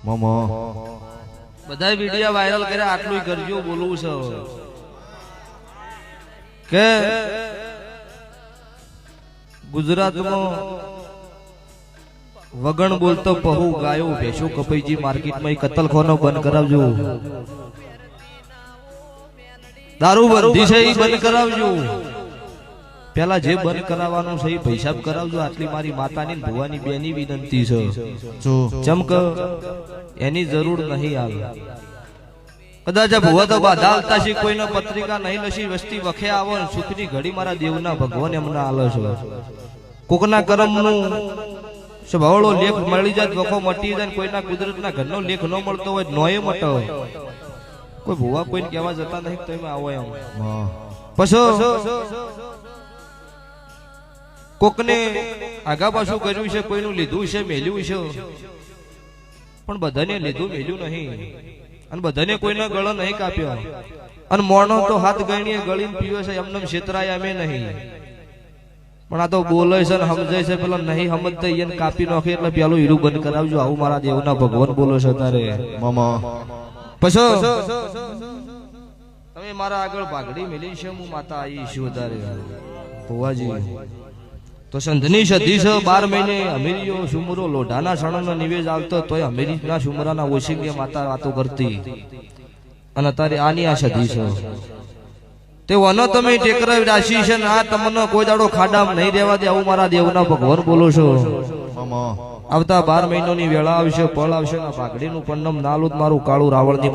મામા બધા video viral કર્યા આટલું કરજો બોલવું છે કે ગુજરાતમાં વગણ બોલતો પહુ ગાયો ભેંસો કપાઈજી માર્કેટમાં કતલખાનો બંધ કરાવજો દારૂ બંધી છે એ બંધ કરાવજો પેલા જે બંધ કરાવવાનું છે એ પૈસા કરાવજો આટલી મારી માતાની ભુવાની બેની વિનંતી છે ચમક એની જરૂર નહીં આવે કદાચ ભુવા તો બાધાલતા છે કોઈનો પત્રિકા નહીં લસી વસ્તી વખે આવો સુખની ઘડી મારા દેવના ભગવાન એમને આલે છે કોકના કર્મનું સ્વભાવળો લેખ મળી જાય વખો મટી જાય કોઈના કુદરતના ઘરનો લેખ ન મળતો હોય નોય મટો કોઈ ભુવા કોઈને કહેવા જતા નહીં તો એમાં આવો એમ પછી કોકને આગા પાછું કર્યું છે કોઈનું લીધું છે મેલ્યું છે પણ બધાને લીધું મેલ્યું નહીં અને બધાને કોઈના ગળો નહીં કાપ્યો અને મોણો તો હાથ ગણીએ ગળીને પીવે છે એમને છેતરાય અમે નહીં પણ આ તો બોલે છે ને સમજે છે પેલા નહીં સમજતા એને કાપી નાખે એટલે પેલું હીરું બંધ કરાવજો આવું મારા દેવના ભગવાન બોલે છે તારે મામા પછી તમે મારા આગળ પાઘડી મેલી છે હું માતા આવી છું તારે ભુવાજી તો સંધની સધી છે 12 મહિને અમેરીઓ સુમરો લોઢાના સણનો નિવેશ આવતો તોય અમેરીના સુમરાના ઓશિંગે માતા વાતો કરતી અને તારે આની આ સધી છે તે વનો તમે ટેકરાવી રાશી છે ને આ તમને કોઈ દાડો ખાડામાં નહીં રહેવા દે આવું મારા દેવના ભગવાન બોલો છો મામા આવતા 12 મહિનાની વેળા આવશે પળ આવશે ને પાઘડીનું પન્નમ નાલું મારું કાળું રાવણની